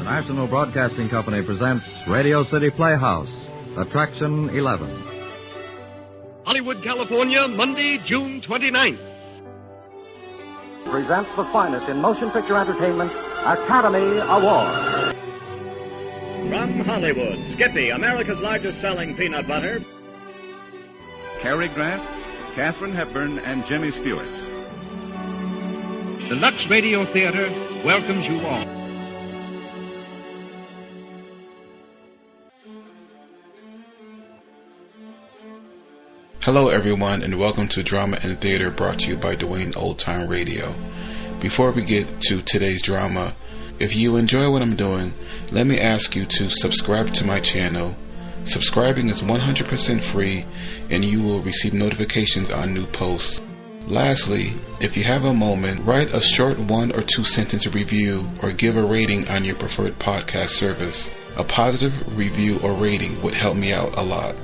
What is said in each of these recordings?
National Broadcasting Company presents Radio City Playhouse, Attraction 11. Hollywood, California, Monday, June 29th. Presents the finest in motion picture entertainment, Academy Award. From Hollywood, Skippy, America's largest selling peanut butter. Cary Grant, Katharine Hepburn, and Jimmy Stewart. The Lux Radio Theater welcomes you all. Hello everyone, and welcome to Drama and Theater, brought to you by Dwayne Old Time Radio. Before we get to today's drama, if you enjoy what I'm doing, let me ask you to subscribe to my channel. Subscribing is 100% free, and you will receive notifications on new posts. Lastly, if you have a moment, write a short 1 or 2 sentence review or give a rating on your preferred podcast service. A positive review or rating would help me out a lot.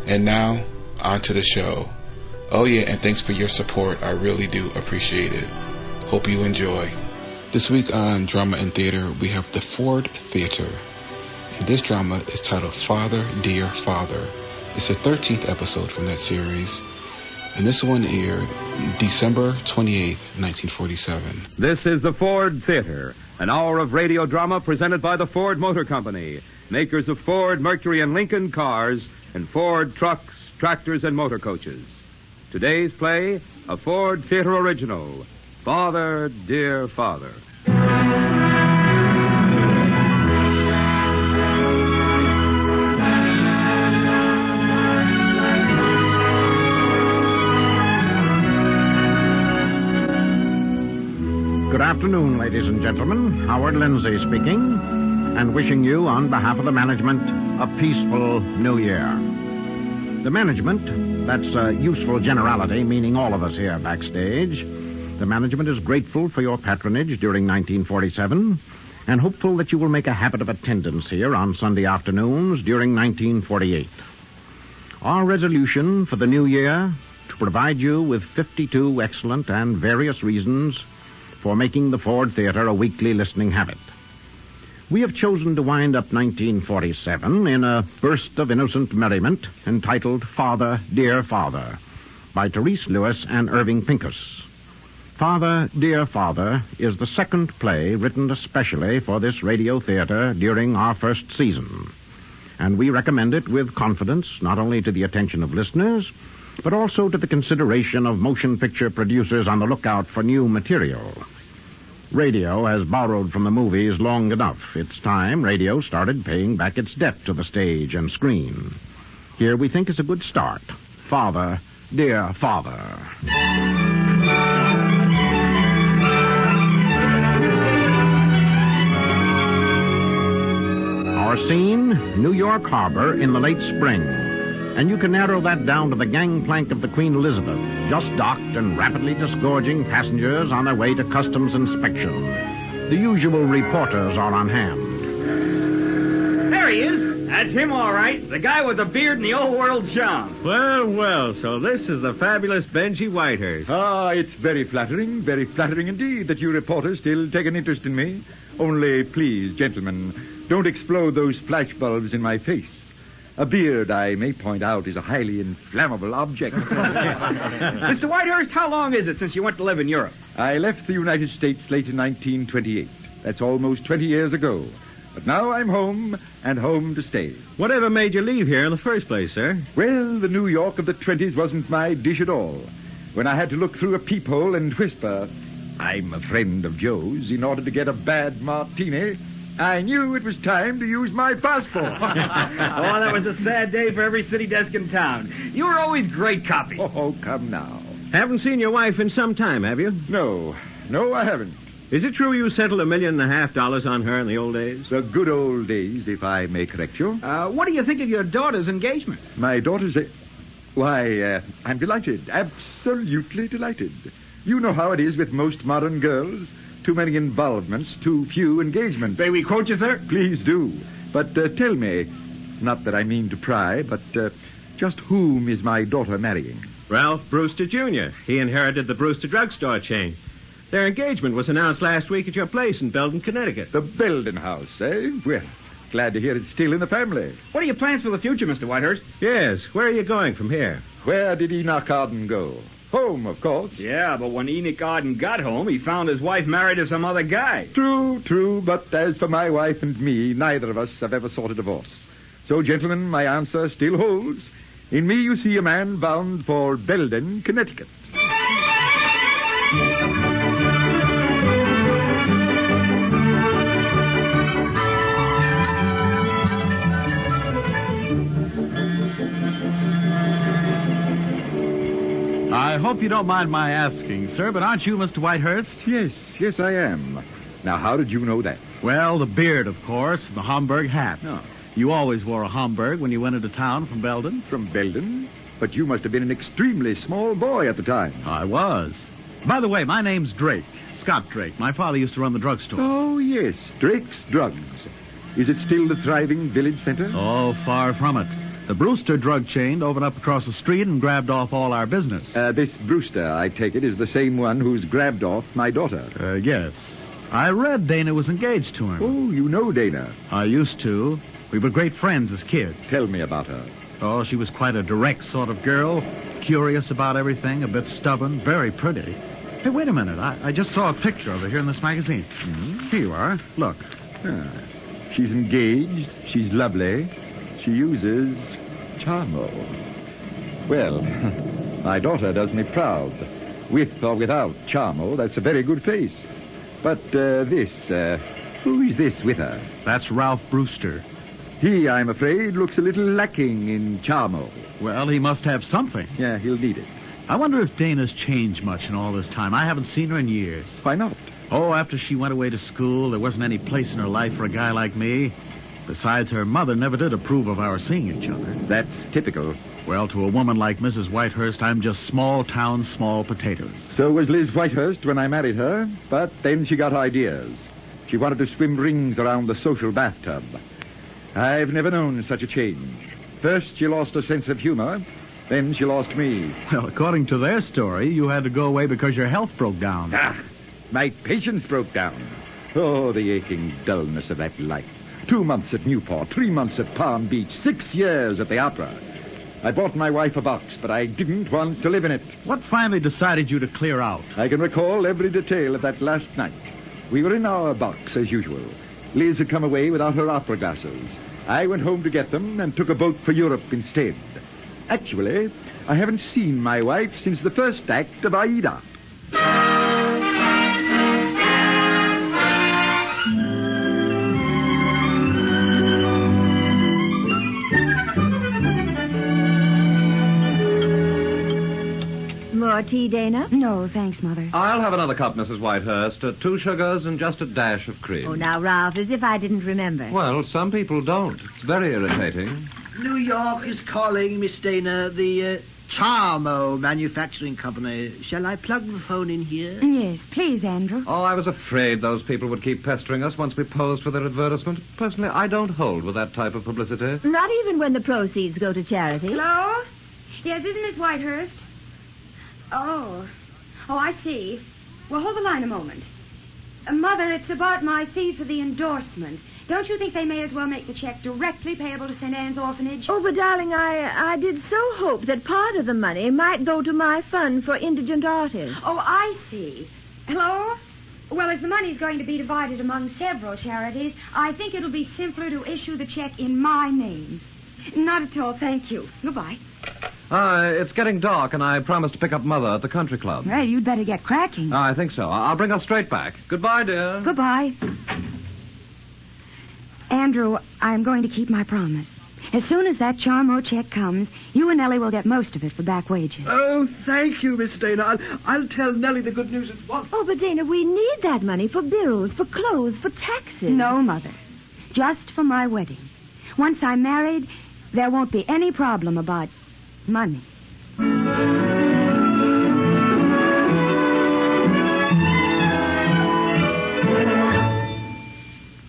And now, on to the show. Oh yeah, and thanks for your support. I really do appreciate it. Hope you enjoy. This week on Drama and Theater, we have the Ford Theater. And this drama is titled Father, Dear Father. It's the 13th episode from that series. And this one aired December 28th, 1947. This is the Ford Theater, an hour of radio drama presented by the Ford Motor Company, makers of Ford, Mercury, and Lincoln cars, and Ford trucks, tractors, and motor coaches. Today's play, a Ford Theater original, Father, Dear Father. Good afternoon, ladies and gentlemen. Howard Lindsay speaking, and wishing you, on behalf of the management, a peaceful New Year. The management, that's a useful generality, meaning all of us here backstage. The management is grateful for your patronage during 1947 and hopeful that you will make a habit of attendance here on Sunday afternoons during 1948. Our resolution for the new year, to provide you with 52 excellent and various reasons for making the Ford Theater a weekly listening habit. We have chosen to wind up 1947 in a burst of innocent merriment entitled Father, Dear Father, by Therese Lewis and Irving Pinkus. Father, Dear Father is the second play written especially for this radio theater during our first season, and we recommend it with confidence not only to the attention of listeners, but also to the consideration of motion picture producers on the lookout for new material. Radio has borrowed from the movies long enough. It's time radio started paying back its debt to the stage and screen. Here we think is a good start. Father, Dear Father. Our scene, New York Harbor in the late spring. And you can narrow that down to the gangplank of the Queen Elizabeth, just docked and rapidly disgorging passengers on their way to customs inspection. The usual reporters are on hand. There he is. That's him, all right. The guy with the beard and the old world charm. Well, so this is the fabulous Benji Whitehurst. Ah, it's very flattering indeed that you reporters still take an interest in me. Only, please, gentlemen, don't explode those flashbulbs in my face. A beard, I may point out, is a highly inflammable object. Mr. Whitehurst, how long is it since you went to live in Europe? I left the United States late in 1928. That's almost 20 years ago. But now I'm home, and home to stay. Whatever made you leave here in the first place, sir? Well, the New York of the 20s wasn't my dish at all. When I had to look through a peephole and whisper, "I'm a friend of Joe's," in order to get a bad martini, I knew it was time to use my passport. Oh, that was a sad day for every city desk in town. You were always great copy. Oh, come now. Haven't seen your wife in some time, have you? No, I haven't. Is it true you settled $1.5 million on her in the old days? The good old days, if I may correct you. What do you think of your daughter's engagement? My daughter's... Why, I'm delighted. Absolutely delighted. You know how it is with most modern girls. Too many involvements, too few engagements. May we quote you, sir? Please do. But tell me, not that I mean to pry, but just whom is my daughter marrying? Ralph Brewster, Jr. He inherited the Brewster drugstore chain. Their engagement was announced last week at your place in Belden, Connecticut. The Belden house, eh? Well, glad to hear it's still in the family. What are your plans for the future, Mr. Whitehurst? Yes, where are you going from here? Where did Enoch Arden go? Home, of course. Yeah, but when Enoch Arden got home, he found his wife married to some other guy. True, but as for my wife and me, neither of us have ever sought a divorce. So, gentlemen, my answer still holds. In me you see a man bound for Belden, Connecticut. I hope you don't mind my asking, sir, but aren't you Mr. Whitehurst? Yes, I am. Now, how did you know that? Well, the beard, of course, and the Homburg hat. Oh. You always wore a Homburg when you went into town from Belden. From Belden? But you must have been an extremely small boy at the time. I was. By the way, my name's Drake, Scott Drake. My father used to run the drugstore. Oh, yes, Drake's Drugs. Is it still the thriving village center? Oh, far from it. The Brewster drug chain opened up across the street and grabbed off all our business. This Brewster, I take it, is the same one who's grabbed off my daughter. Yes. I read Dana was engaged to him. Oh, you know Dana. I used to. We were great friends as kids. Tell me about her. Oh, she was quite a direct sort of girl, curious about everything, a bit stubborn, very pretty. Hey, wait a minute. I just saw a picture of her here in this magazine. Mm-hmm. Here you are. Look. She's engaged. She's lovely. She uses Charmo. Well, my daughter does me proud. With or without Charmo, that's a very good face. But who is this with her? That's Ralph Brewster. He, I'm afraid, looks a little lacking in Charmo. Well, he must have something. Yeah, he'll need it. I wonder if Dana's changed much in all this time. I haven't seen her in years. Why not? Oh, after she went away to school, there wasn't any place in her life for a guy like me. Besides, her mother never did approve of our seeing each other. That's typical. Well, to a woman like Mrs. Whitehurst, I'm just small town, small potatoes. So was Liz Whitehurst when I married her, but then she got ideas. She wanted to swim rings around the social bathtub. I've never known such a change. First, she lost her sense of humor. Then she lost me. Well, according to their story, you had to go away because your health broke down. My patience broke down. Oh, the aching dullness of that life. 2 months at Newport, 3 months at Palm Beach, 6 years at the opera. I bought my wife a box, but I didn't want to live in it. What finally decided you to clear out? I can recall every detail of that last night. We were in our box, as usual. Liz had come away without her opera glasses. I went home to get them and took a boat for Europe instead. Actually, I haven't seen my wife since the first act of Aida. More tea, Dana? No, thanks, Mother. I'll have another cup, Mrs. Whitehurst. 2 sugars and just a dash of cream. Oh, now, Ralph, as if I didn't remember. Well, some people don't. It's very irritating. New York is calling, Miss Dana, the Charmo Manufacturing Company. Shall I plug the phone in here? Yes, please, Andrew. Oh, I was afraid those people would keep pestering us once we posed for their advertisement. Personally, I don't hold with that type of publicity. Not even when the proceeds go to charity. Hello? Yes, this is Miss Whitehurst. Oh, I see. Well, hold the line a moment. Mother, it's about my fee for the endorsement. Don't you think they may as well make the check directly payable to St. Anne's Orphanage? Oh, but, darling, I did so hope that part of the money might go to my fund for indigent artists. Oh, I see. Hello? Well, as the money's going to be divided among several charities, I think it'll be simpler to issue the check in my name. Not at all, thank you. Goodbye. It's getting dark, and I promised to pick up Mother at the country club. Well, you'd better get cracking. I think so. I'll bring her straight back. Goodbye, dear. Goodbye. Andrew, I'm going to keep my promise. As soon as that Charmo check comes, you and Nellie will get most of it for back wages. Oh, thank you, Miss Dana. I'll tell Nellie the good news at once. Oh, but, Dana, we need that money for bills, for clothes, for taxes. No, Mother. Just for my wedding. Once I'm married, there won't be any problem about money.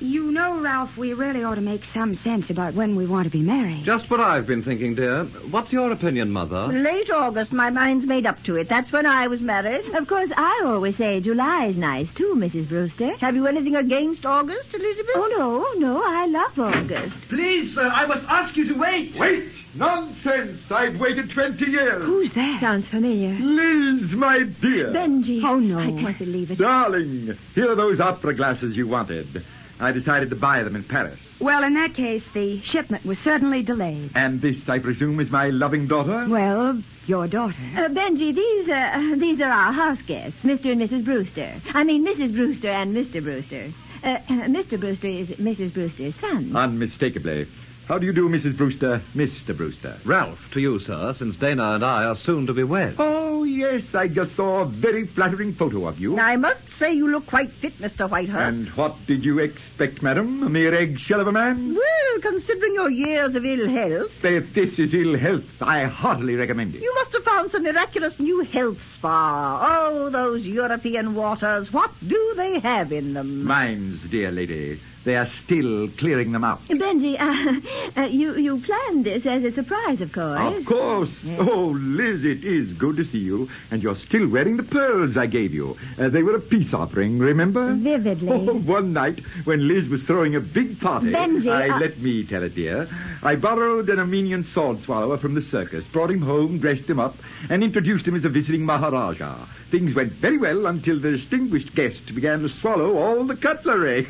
You know Ralph Ralph, we really ought to make some sense about when we want to be married. Just what I've been thinking, dear. What's your opinion, Mother? Late August. My mind's made up to it. That's when I was married. Of course, I always say July is nice, too, Mrs. Brewster. Have you anything against August, Elizabeth? Oh, no. I love August. Please, sir, I must ask you to wait. Wait! Nonsense! I've waited 20 years. Who's that? Sounds familiar. Liz, my dear. Benji. Oh, no. I can't believe it. Darling, here are those opera glasses you wanted. I decided to buy them in Paris. Well, in that case, the shipment was certainly delayed. And this, I presume, is my loving daughter? Well, your daughter. Benji, these are our house guests, Mr. and Mrs. Brewster. I mean, Mrs. Brewster and Mr. Brewster. Mr. Brewster is Mrs. Brewster's son. Unmistakably. How do you do, Mrs. Brewster, Mr. Brewster? Ralph, to you, sir, since Dana and I are soon to be wed. Oh, yes, I just saw a very flattering photo of you. I must say you look quite fit, Mr. Whitehurst. And what did you expect, madam? A mere eggshell of a man? Well, considering your years of ill health... If this is ill health, I heartily recommend it. You must have found some miraculous new health spa. Oh, those European waters, what do they have in them? Mines, dear lady. They are still clearing them out. Benji, you planned this as a surprise, of course. Of course. Yes. Oh, Liz, it is good to see you. And you're still wearing the pearls I gave you. They were a peace offering, remember? Vividly. Oh, one night when Liz was throwing a big party... Benji, let me tell it, dear. I borrowed an Armenian sword swallower from the circus, brought him home, dressed him up, and introduced him as a visiting Maharaja. Things went very well until the distinguished guest began to swallow all the cutlery.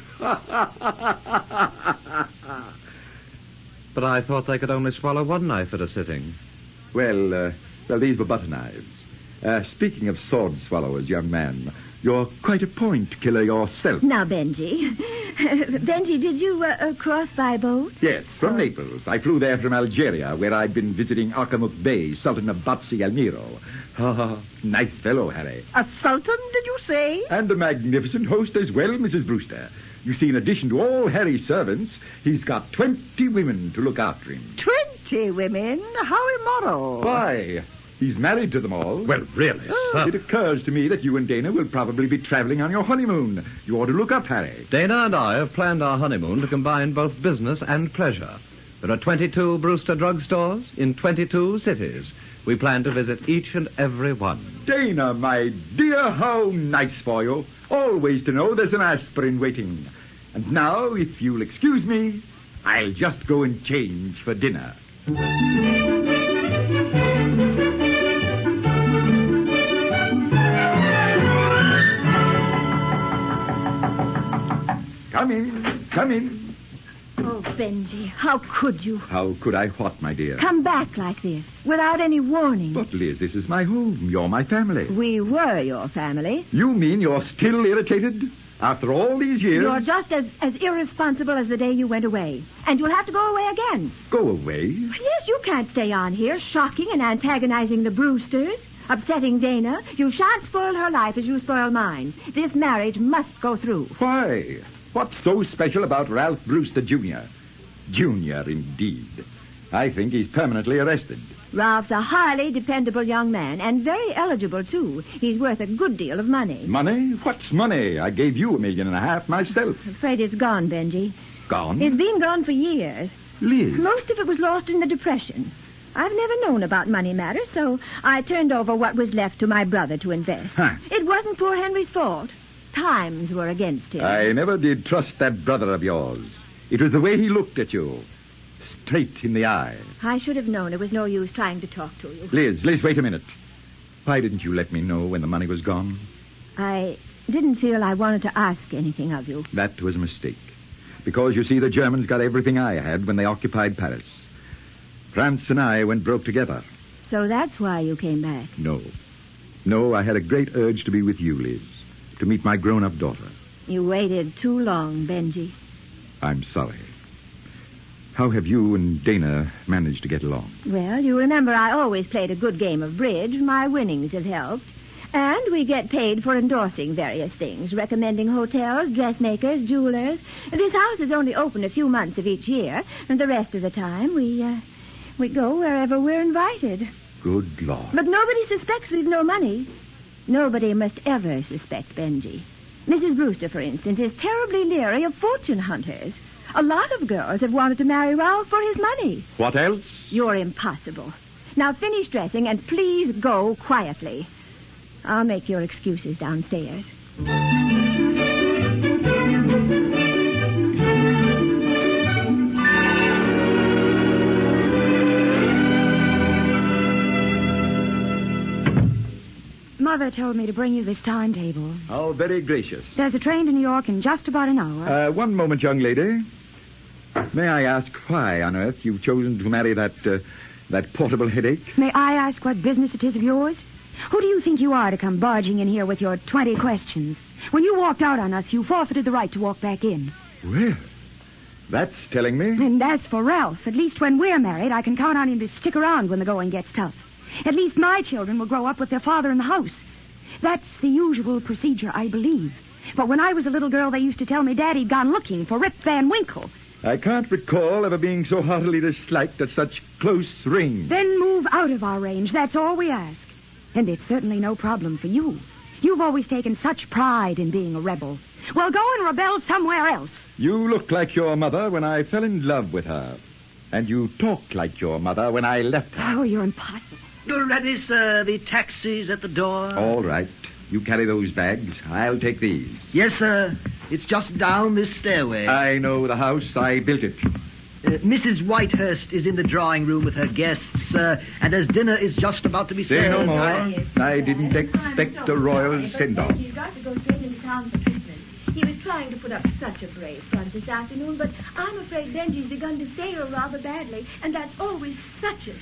But I thought they could only swallow one knife at a sitting. Well, these were butter knives. Speaking of sword swallowers, young man, you're quite a point killer yourself. Now, Benji. Benji, did you cross by boat? Yes, from Naples. I flew there from Algeria, where I'd been visiting Arkamut Bey, Sultan of Batsi Almiro. Nice fellow, Harry. A sultan, did you say? And a magnificent host as well, Mrs. Brewster. You see, in addition to all Harry's servants, he's got 20 women to look after him. 20 women? How immoral. Why? He's married to them all. Well, really, sir. It occurs to me that you and Dana will probably be traveling on your honeymoon. You ought to look up Harry. Dana and I have planned our honeymoon to combine both business and pleasure. There are 22 Brewster drugstores in 22 cities. We plan to visit each and every one. Dana, my dear, how nice for you. Always to know there's an aspirin waiting. And now, if you'll excuse me, I'll just go and change for dinner. Come in, come in. Oh, Benji, how could you? How could I what, my dear? Come back like this, without any warning. But, Liz, this is my home. You're my family. We were your family. You mean you're still irritated? After all these years? You're just as irresponsible as the day you went away. And you'll have to go away again. Go away? Yes, you can't stay on here, shocking and antagonizing the Brewsters, upsetting Dana. You shan't spoil her life as you spoil mine. This marriage must go through. Why? What's so special about Ralph Brewster, Jr.? Jr., indeed. I think he's permanently arrested. Ralph's a highly dependable young man, and very eligible, too. He's worth a good deal of money. Money? What's money? I gave you $1.5 million myself. I'm afraid it's gone, Benji. Gone? It's been gone for years. Liz. Most of it was lost in the Depression. I've never known about money matters, so I turned over what was left to my brother to invest. Huh. It wasn't poor Henry's fault. Times were against him. I never did trust that brother of yours. It was the way he looked at you. Straight in the eye. I should have known it was no use trying to talk to you. Liz, wait a minute. Why didn't you let me know when the money was gone? I didn't feel I wanted to ask anything of you. That was a mistake. Because, you see, the Germans got everything I had when they occupied Paris. France and I went broke together. So that's why you came back? No, I had a great urge to be with you, Liz. To meet my grown-up daughter. You waited too long, Benji. I'm sorry. How have you and Dana managed to get along? Well, you remember I always played a good game of bridge. My winnings have helped. And we get paid for endorsing various things, recommending hotels, dressmakers, jewelers. This house is only open a few months of each year, and the rest of the time we go wherever we're invited. Good Lord. But nobody suspects we've no money. Nobody must ever suspect Benji. Mrs. Brewster, for instance, is terribly leery of fortune hunters. A lot of girls have wanted to marry Ralph for his money. What else? You're impossible. Now finish dressing and please go quietly. I'll make your excuses downstairs. Mother told me to bring you this timetable. Oh, very gracious. There's a train to New York in just about an hour. One moment, young lady. May I ask why on earth you've chosen to marry that portable headache? May I ask what business it is of yours? Who do you think you are to come barging in here with your 20 questions? When you walked out on us, you forfeited the right to walk back in. Well, that's telling me. And as for Ralph, at least when we're married, I can count on him to stick around when the going gets tough. At least my children will grow up with their father in the house. That's the usual procedure, I believe. But when I was a little girl, they used to tell me Daddy'd gone looking for Rip Van Winkle. I can't recall ever being so heartily disliked at such close range. Then move out of our range. That's all we ask. And it's certainly no problem for you. You've always taken such pride in being a rebel. Well, go and rebel somewhere else. You looked like your mother when I fell in love with her. And you talked like your mother when I left her. Oh, you're impossible. You're ready, sir. The taxi's at the door. All right. You carry those bags. I'll take these. Yes, sir. It's just down this stairway. I know the house. I built it. Mrs. Whitehurst is in the drawing room with her guests, and as dinner is just about to be Say served... no more. I didn't expect a royal send-off. He's got to go straight into town for treatment. He was trying to put up such a brave front this afternoon, but I'm afraid Benji's begun to sail rather badly, and that's always such a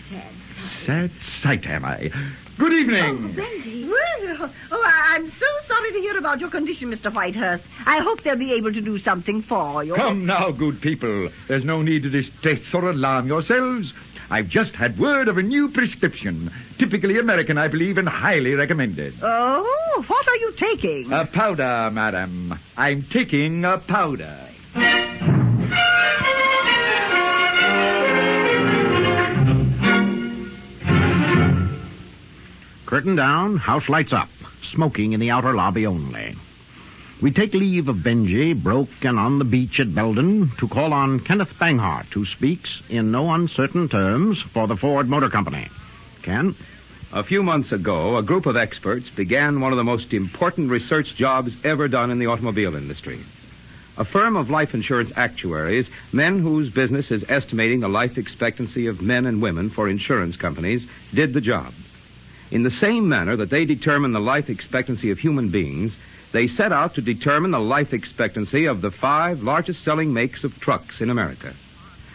Sad sight, am I? Good evening. Oh, Benji. Well, I'm so sorry to hear about your condition, Mr. Whitehurst. I hope they'll be able to do something for you. Come now, good people. There's no need to distress or alarm yourselves. I've just had word of a new prescription. Typically American, I believe, and highly recommended. Oh, what are you taking? A powder, madam. I'm taking a powder. Curtain down, house lights up. Smoking in the outer lobby only. We take leave of Benji, broke and on the beach at Belden, to call on Kenneth Banghart, who speaks in no uncertain terms for the Ford Motor Company. Ken? A few months ago, a group of experts began one of the most important research jobs ever done in the automobile industry. A firm of life insurance actuaries, men whose business is estimating the life expectancy of men and women for insurance companies, did the job. In the same manner that they determine the life expectancy of human beings, they set out to determine the life expectancy of the 5 largest-selling makes of trucks in America.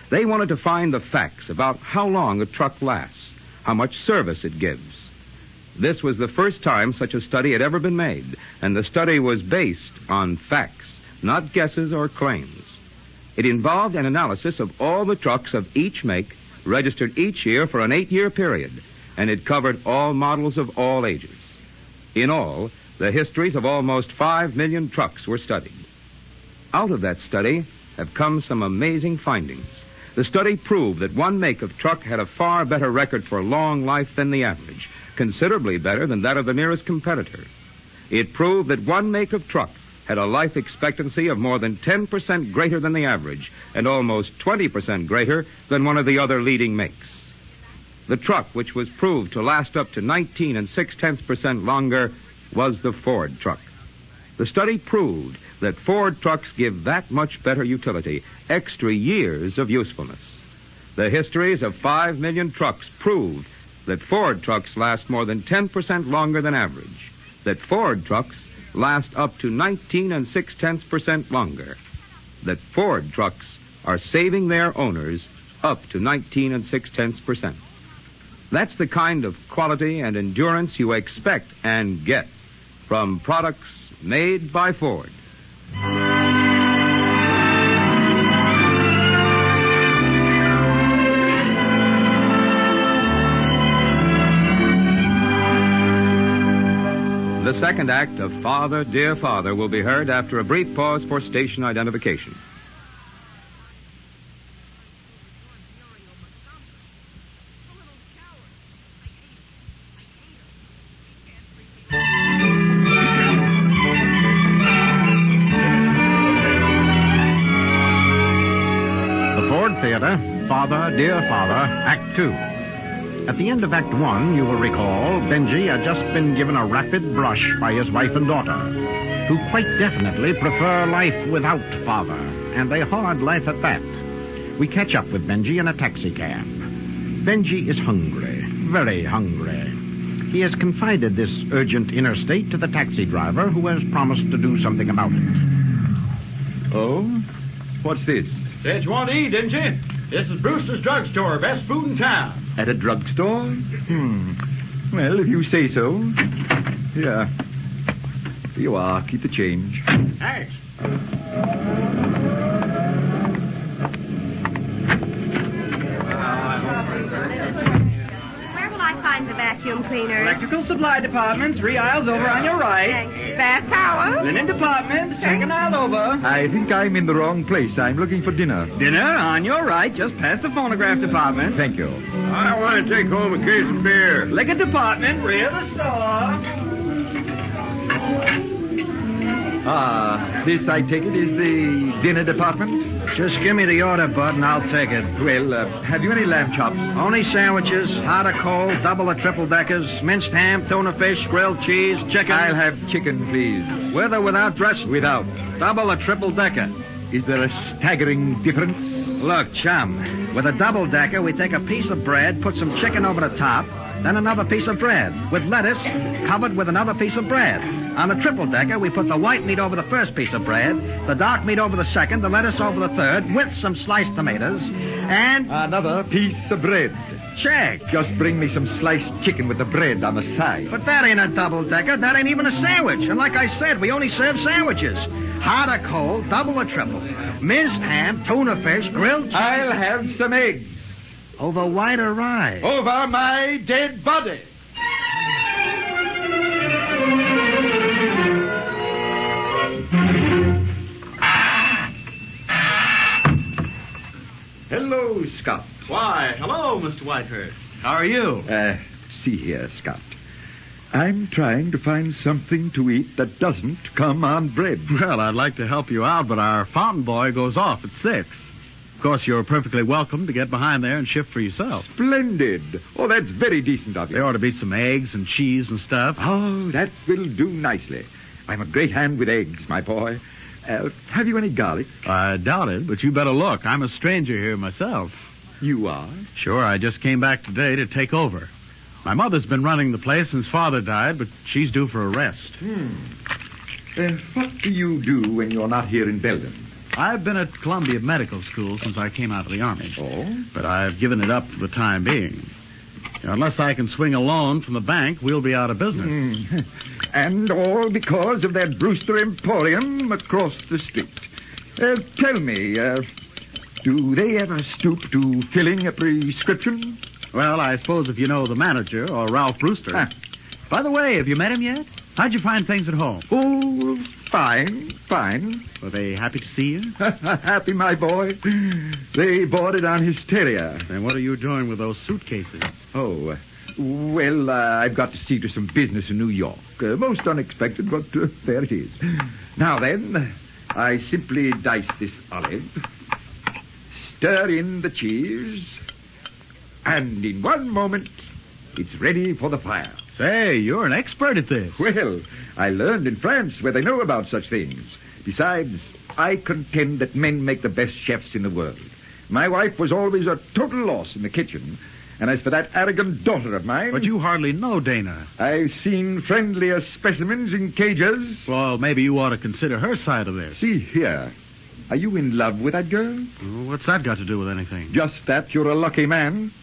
They wanted to find the facts about how long a truck lasts, how much service it gives. This was the first time such a study had ever been made, and the study was based on facts, not guesses or claims. It involved an analysis of all the trucks of each make, registered each year for an 8-year period, and it covered all models of all ages. In all, the histories of almost 5 million trucks were studied. Out of that study have come some amazing findings. The study proved that one make of truck had a far better record for long life than the average, considerably better than that of the nearest competitor. It proved that one make of truck had a life expectancy of more than 10% greater than the average and almost 20% greater than one of the other leading makes. The truck, which was proved to last up to 19 6/10% longer, was the Ford truck. The study proved that Ford trucks give that much better utility, extra years of usefulness. The histories of 5 million trucks proved that Ford trucks last more than 10% longer than average, that Ford trucks last up to 19 6/10% longer, that Ford trucks are saving their owners up to 19 6/10%. That's the kind of quality and endurance you expect and get from products made by Ford. The second act of Father, Dear Father will be heard after a brief pause for station identification. Theater, Father, Dear Father, Act 2. At the end of Act 1, you will recall, Benji had just been given a rapid brush by his wife and daughter, who quite definitely prefer life without father, and a hard life at that. We catch up with Benji in a taxicab. Benji is hungry, very hungry. He has confided this urgent inner state to the taxi driver, who has promised to do something about it. Oh? What's this? Said you want to eat, didn't you? This is Brewster's Drugstore, best food in town. At a drugstore? Well, if you say so. Here. Here you are. Keep the change. Thanks. Where will I find the vacuum cleaner? Electrical supply department, 3 aisles over on your right. Thanks. Bath towel? Linen department, second aisle over. I think I'm in the wrong place. I'm looking for dinner. Dinner on your right, just past the phonograph department. Thank you. I want to take home a case of beer. Liquor department, rear of the store. This, I take it, is the dinner department? Just give me the order, Bud, and I'll take it. Well, have you any lamb chops? Only sandwiches, hot or cold, double or triple deckers, minced ham, tuna fish, grilled cheese, chicken. I'll have chicken, please. With or without dressing? Without. Double or triple decker? Is there a staggering difference? Look, chum, with a double decker, we take a piece of bread, put some chicken over the top, then another piece of bread, with lettuce covered with another piece of bread. On the triple decker, we put the white meat over the first piece of bread, the dark meat over the second, the lettuce over the third, with some sliced tomatoes, and... Another piece of bread. Check. Just bring me some sliced chicken with the bread on the side. But that ain't a double decker. That ain't even a sandwich. And like I said, we only serve sandwiches. Hot or cold, double or triple. Minced ham, tuna fish, grilled chicken. I'll have some eggs. Over white or rye? Over my dead body. Hello, Scott. Why, hello, Mr. Whitehurst. How are you? See here, Scott. I'm trying to find something to eat that doesn't come on bread. Well, I'd like to help you out, but our fountain boy goes off at 6. Of course, you're perfectly welcome to get behind there and shift for yourself. Splendid. Oh, that's very decent of you. There ought to be some eggs and cheese and stuff. Oh, that will do nicely. I'm a great hand with eggs, my boy. Have you any garlic? I doubt it, but you better look. I'm a stranger here myself. You are? Sure, I just came back today to take over. My mother's been running the place since Father died, but she's due for a rest. What do you do when you're not here in Belden? I've been at Columbia Medical School since I came out of the Army. Oh? But I've given it up for the time being. Unless I can swing a loan from the bank, we'll be out of business. And all because of that Brewster Emporium across the street. Tell me, do they ever stoop to filling a prescription? Well, I suppose if you know the manager, or Ralph Brewster. By the way, have you met him yet? How'd you find things at home? Oh, fine. Were they happy to see you? Happy, my boy. They boarded on hysteria. And what are you doing with those suitcases? Oh, well, I've got to see to some business in New York. Most unexpected, but there it is. Now then, I simply dice this olive, stir in the cheese, and in one moment, it's ready for the fire. Say, you're an expert at this. Well, I learned in France where they know about such things. Besides, I contend that men make the best chefs in the world. My wife was always a total loss in the kitchen. And as for that arrogant daughter of mine... But you hardly know Dana. I've seen friendlier specimens in cages. Well, maybe you ought to consider her side of this. See here. Are you in love with that girl? What's that got to do with anything? Just that you're a lucky man.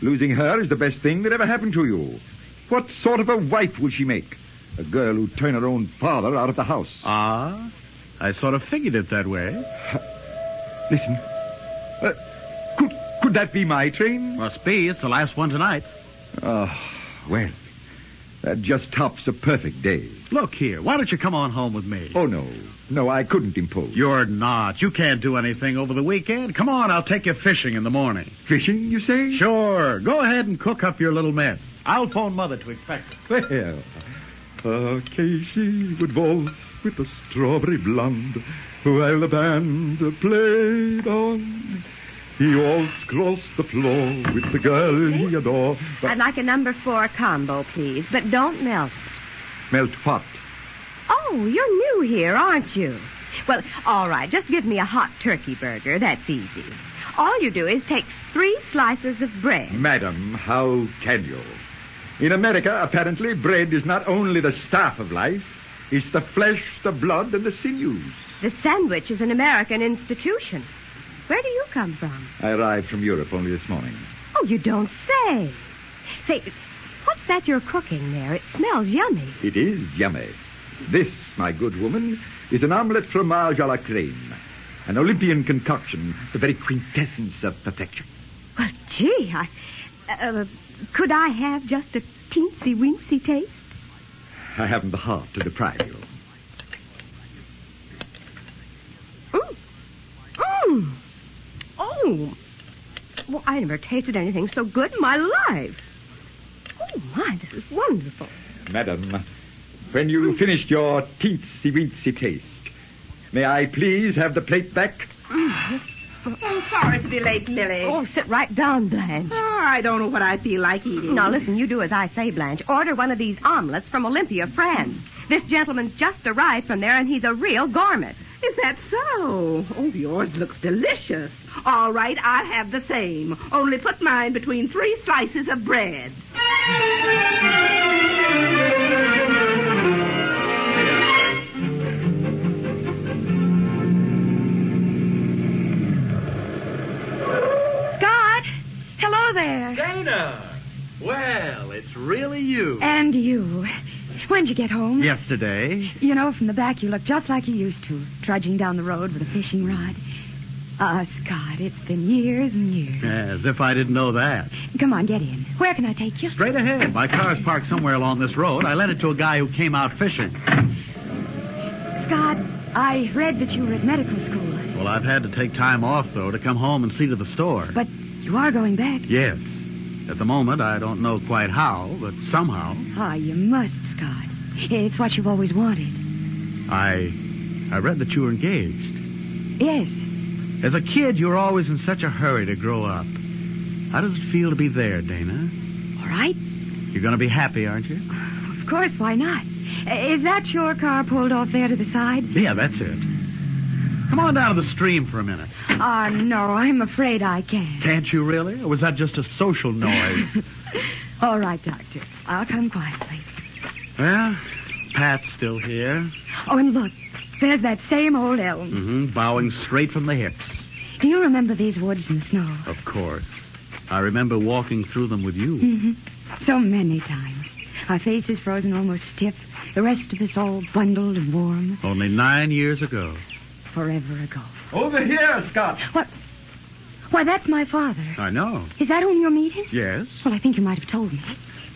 Losing her is the best thing that ever happened to you. What sort of a wife will she make? A girl who'd turn her own father out of the house. Ah, I sort of figured it that way. Listen. Could that be my train? Must be. It's the last one tonight. Oh, well, that just tops a perfect day. Look here. Why don't you come on home with me? Oh, no. No, I couldn't impose. You're not. You can't do anything over the weekend. Come on, I'll take you fishing in the morning. Fishing, you say? Sure. Go ahead and cook up your little mess. I'll phone Mother to expect it. Well, Casey would waltz with the strawberry blonde while the band played on. He waltzed across the floor with the girl he adores. I'd like a number 4 combo, please, but don't melt it. Melt what? Oh, you're new here, aren't you? Well, all right, just give me a hot turkey burger. That's easy. All you do is take 3 slices of bread. Madam, how can you? In America, apparently, bread is not only the staff of life, it's the flesh, the blood, and the sinews. The sandwich is an American institution. Where do you come from? I arrived from Europe only this morning. Oh, you don't say. Say, what's that you're cooking there? It smells yummy. It is yummy. This, my good woman, is an omelette fromage à la crème. An Olympian concoction, the very quintessence of perfection. Well, gee, could I have just a teensy-weensy taste? I haven't the heart to deprive you. Oh, well, I never tasted anything so good in my life. Oh, my, this is wonderful. Madam, when you finished your teensy-weensy taste, may I please have the plate back? Oh, sorry to be late, Millie. Oh, sit right down, Blanche. Oh, I don't know what I feel like eating. Now, listen, you do as I say, Blanche. Order one of these omelets from Olympia, France. This gentleman's just arrived from there, and he's a real gourmet. Is that so? Oh, yours looks delicious. All right, I'll have the same. Only put mine between 3 slices of bread. Scott! Hello there. Dana! Well, it's really you. And you. When'd you get home? Yesterday. You know, from the back you look just like you used to, trudging down the road with a fishing rod. Scott, it's been years and years. As if I didn't know that. Come on, get in. Where can I take you? Straight ahead. My car's parked somewhere along this road. I lent it to a guy who came out fishing. Scott, I read that you were at medical school. Well, I've had to take time off, though, to come home and see to the store. But you are going back? Yes. At the moment, I don't know quite how, but somehow. You must, Scott. It's what you've always wanted. I read that you were engaged. Yes. As a kid, you were always in such a hurry to grow up. How does it feel to be there, Dana? All right. You're going to be happy, aren't you? Of course, why not? Is that your car pulled off there to the side? Yeah, that's it. Come on down to the stream for a minute. No, I'm afraid I can't. Can't you really? Or was that just a social noise? All right, Doctor. I'll come quietly. Well, Pat's still here. Oh, and look. There's that same old elm. Mm-hmm, bowing straight from the hips. Do you remember these woods in the snow? Of course. I remember walking through them with you. Mm-hmm. So many times. Our faces frozen almost stiff. The rest of us all bundled and warm. Only 9 years ago. Forever ago. Over here, Scott. What? Why, that's my father. I know. Is that whom you're meeting? Yes. Well, I think you might have told me.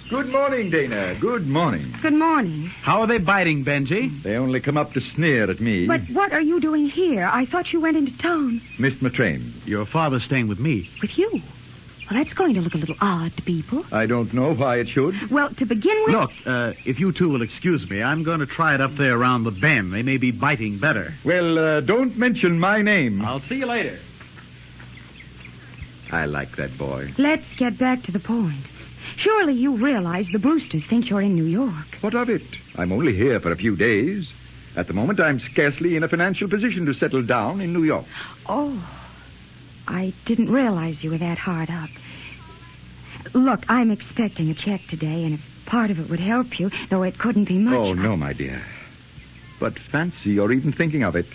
Good morning, Dana. Good morning. Good morning. How are they biting, Benji? They only come up to sneer at me. But what are you doing here? I thought you went into town. Missed my train. Your father's staying with me. With you? Well, that's going to look a little odd to people. I don't know why it should. Well, to begin with... Look, if you two will excuse me, I'm going to try it up there around the bend. They may be biting better. Well, don't mention my name. I'll see you later. I like that boy. Let's get back to the point. Surely you realize the Brewsters think you're in New York. What of it? I'm only here for a few days. At the moment, I'm scarcely in a financial position to settle down in New York. Oh, I didn't realize you were that hard up. Look, I'm expecting a check today, and if part of it would help you, though it couldn't be much... Oh, no, my dear. But fancy you're even thinking of it.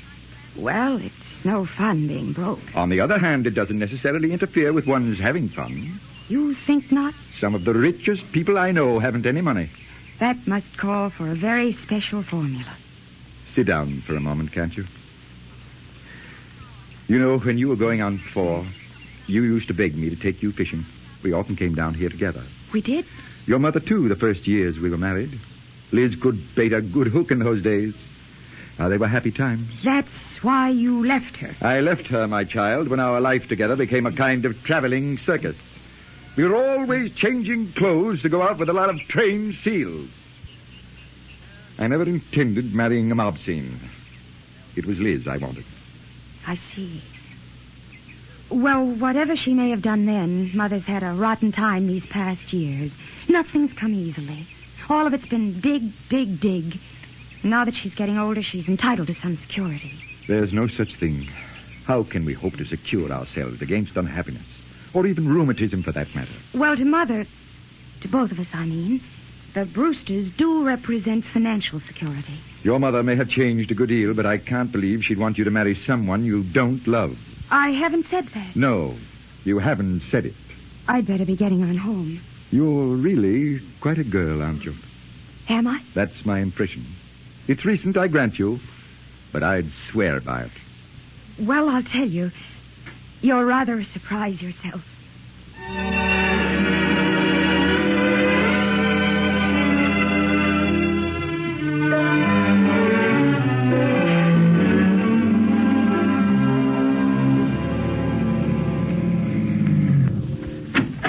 Well, it's no fun being broke. On the other hand, it doesn't necessarily interfere with one's having fun. You think not? Some of the richest people I know haven't any money. That must call for a very special formula. Sit down for a moment, can't you? You know, when you were going on 4, you used to beg me to take you fishing. We often came down here together. We did? Your mother, too, the first years we were married. Liz could bait a good hook in those days. They were happy times. That's why you left her. I left her, my child, when our life together became a kind of traveling circus. We were always changing clothes to go out with a lot of trained seals. I never intended marrying a mob scene. It was Liz I wanted. I see. Well, whatever she may have done then, Mother's had a rotten time these past years. Nothing's come easily. All of it's been dig, dig, dig. And now that she's getting older, she's entitled to some security. There's no such thing. How can we hope to secure ourselves against unhappiness? Or even rheumatism, for that matter? Well, to Mother, to both of us, I mean, the Brewsters do represent financial security. Your mother may have changed a good deal, but I can't believe she'd want you to marry someone you don't love. I haven't said that. No, you haven't said it. I'd better be getting on home. You're really quite a girl, aren't you? Am I? That's my impression. It's recent, I grant you, but I'd swear by it. Well, I'll tell you. You're rather a surprise yourself.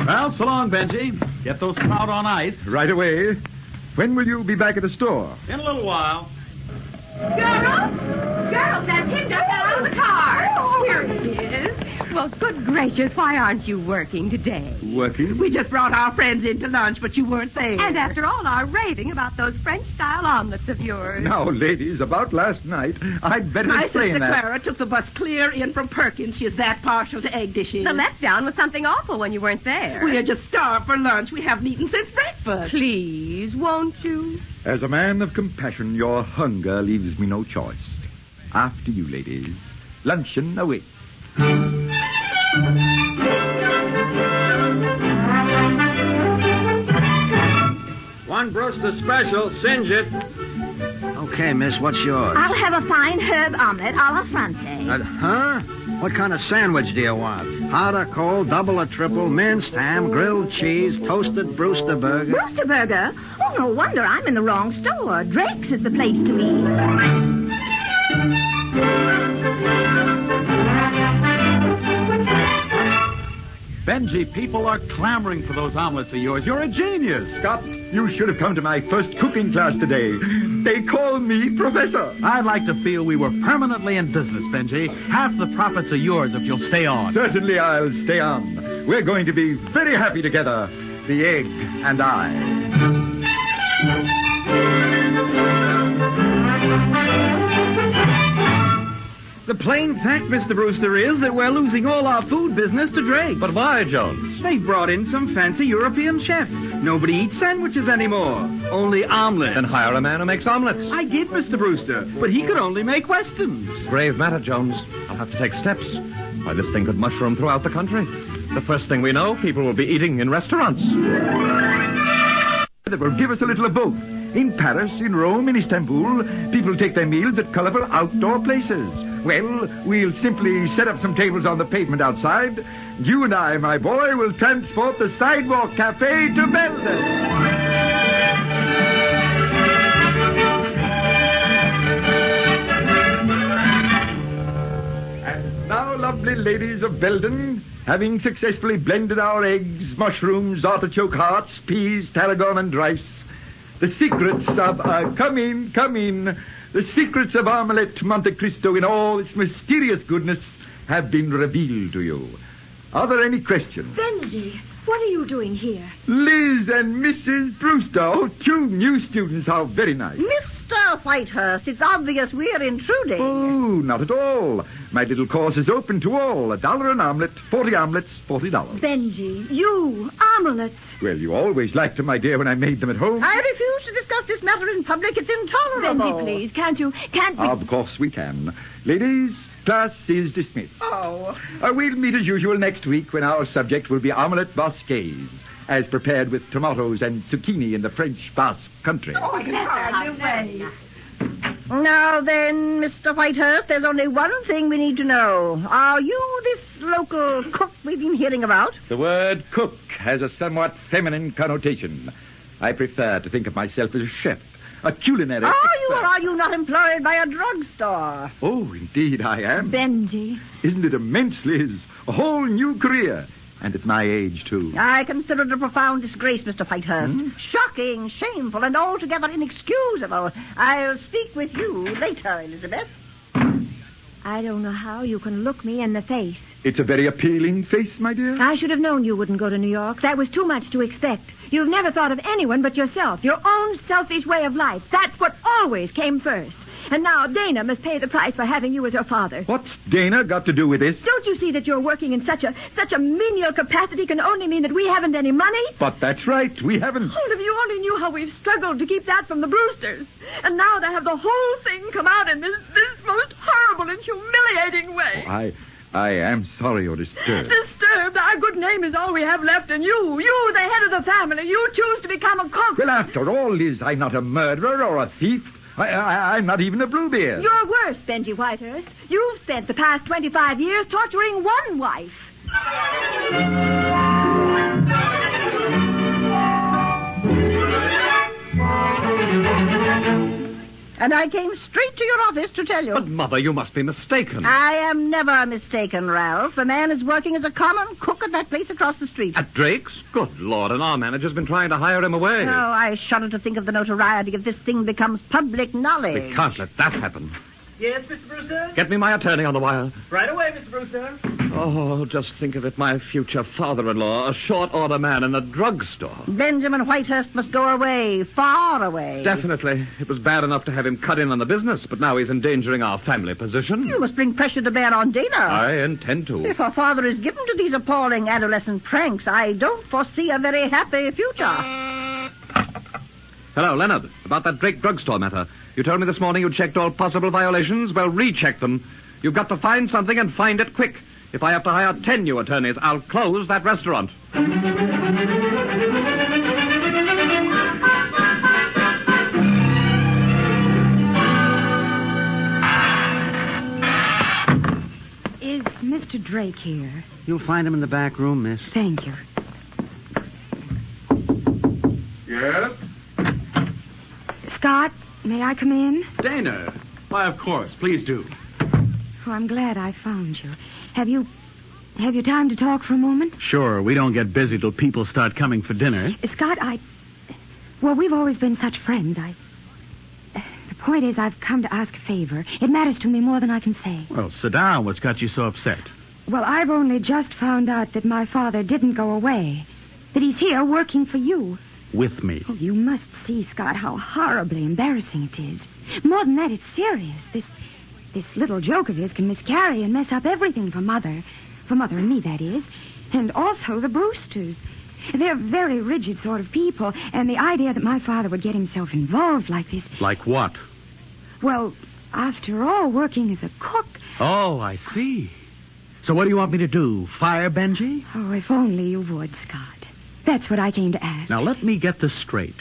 Well, so long, Benji. Get those trout on ice. Right away. When will you be back at the store? In a little while. Girls, that's him just out of the car. Oh, here he is. Well, good gracious, why aren't you working today? Working? We just brought our friends in to lunch, but you weren't there. And after all our raving about those French-style omelets of yours. Now, ladies, about last night, I'd better My explain sister that. Clara took the bus clear in from Perkins. She's that partial to egg dishes. The letdown was something awful when you weren't there. We are just starved for lunch. We haven't eaten since breakfast. Please, won't you? As a man of compassion, your hunger leaves me no choice. After you, ladies. Luncheon away. One Brewster special. Singe it. Okay, miss, what's yours? I'll have a fine herb omelet a la Francais. Huh? What kind of sandwich do you want? Hot or cold, double or triple, minced ham, grilled cheese, toasted Brewster burger? Brewster burger? Oh, no wonder I'm in the wrong store. Drake's is the place to be. Benji, people are clamoring for those omelets of yours. You're a genius. Scott, you should have come to my first cooking class today. They call me Professor. I'd like to feel we were permanently in business, Benji. Half the profits are yours if you'll stay on. Certainly I'll stay on. We're going to be very happy together, the egg and I. The plain fact, Mr. Brewster, is that we're losing all our food business to Drake. But why, Jones? They've brought in some fancy European chef. Nobody eats sandwiches anymore. Only omelets. Then hire a man who makes omelets. I did, Mr. Brewster, but he could only make westerns. Grave matter, Jones. I'll have to take steps. Why, this thing could mushroom throughout the country. The first thing we know, people will be eating in restaurants. That will give us a little of both. In Paris, in Rome, in Istanbul, people take their meals at colorful outdoor places. Well, we'll simply set up some tables on the pavement outside. You and I, my boy, will transport the sidewalk cafe to Belden. And now, lovely ladies of Belden, having successfully blended our eggs, mushrooms, artichoke hearts, peas, tarragon, and rice, the secrets of... come in. The secrets of Omelette Monte Cristo in all its mysterious goodness have been revealed to you. Are there any questions? Benji, what are you doing here? Liz and Mrs. Brewster. Oh, 2 new students. How very nice. Mr. Whitehurst, it's obvious we're intruding. Oh, not at all. My little course is open to all. $1 an omelet, 40 omelets, $40. Benji, you, omelets. Well, you always liked them, my dear, when I made them at home. I refuse to discuss this matter in public. It's intolerable. Benji, please, can't we... Of course we can. Ladies, class is dismissed. Oh. We'll meet as usual next week when our subject will be omelette basquaise, as prepared with tomatoes and zucchini in the French Basque country. Oh, I can hardly wait. Now then, Mr. Whitehurst, there's only one thing we need to know. Are you this local cook we've been hearing about? The word cook has a somewhat feminine connotation. I prefer to think of myself as a chef, a culinary Are expert. you or are you not employed by a drugstore? Oh, indeed I am. Benji. Isn't it immense, Liz? A whole new career. And at my age, too. I consider it a profound disgrace, Mr. Whitehurst. Shocking, shameful, and altogether inexcusable. I'll speak with you later, Elizabeth. I don't know how you can look me in the face. It's a very appealing face, my dear. I should have known you wouldn't go to New York. That was too much to expect. You've never thought of anyone but yourself. Your own selfish way of life. That's what always came first. And now Dana must pay the price for having you as her father. What's Dana got to do with this? Don't you see that you're working in such a menial capacity can only mean that we haven't any money? But that's right. We haven't. Oh, if you only knew how we've struggled to keep that from the Brewsters. And now to have the whole thing come out in this most horrible and humiliating way. Oh, I am sorry you're disturbed. Disturbed? Our good name is all we have left, and you, the head of the family, you choose to become a cook. Well, after all, Liz, I'm not a murderer or a thief. I'm not even a Bluebeard. You're worse, Benji Whitehurst. You've spent the past 25 years torturing one wife. And I came straight to your office to tell you. But, Mother, you must be mistaken. I am never mistaken, Ralph. The man is working as a common cook at that place across the street. At Drake's? Good Lord, and our manager's been trying to hire him away. Oh, I shudder to think of the notoriety if this thing becomes public knowledge. We can't let that happen. Yes, Mr. Brewster? Get me my attorney on the wire. Right away, Mr. Brewster. Oh, just think of it, my future father-in-law, a short-order man in a drugstore. Benjamin Whitehurst must go away, far away. Definitely. It was bad enough to have him cut in on the business, but now he's endangering our family position. You must bring pressure to bear on Dana. I intend to. If her father is given to these appalling adolescent pranks, I don't foresee a very happy future. Hello, Leonard. About that Drake drugstore matter. You told me this morning you'd checked all possible violations. Well, recheck them. You've got to find something and find it quick. If I have to hire 10 new attorneys, I'll close that restaurant. Is Mr. Drake here? You'll find him in the back room, miss. Thank you. Yes? Scott, may I come in? Dana. Why, of course. Please do. Oh, I'm glad I found you. Have you time to talk for a moment? Sure. We don't get busy till people start coming for dinner. Scott, well, we've always been such friends. The point is, I've come to ask a favor. It matters to me more than I can say. Well, sit down. What's got you so upset? Well, I've only just found out that my father didn't go away. That he's here working for you. With me. Oh, you must see, Scott, how horribly embarrassing it is. More than that, it's serious. This little joke of his can miscarry and mess up everything for Mother. For Mother and me, that is. And also the Brewsters. They're very rigid sort of people, and the idea that my father would get himself involved like this... Like what? Well, after all, working as a cook... Oh, I see. So what do you want me to do? Fire Benji? Oh, if only you would, Scott. That's what I came to ask. Now, let me get this straight.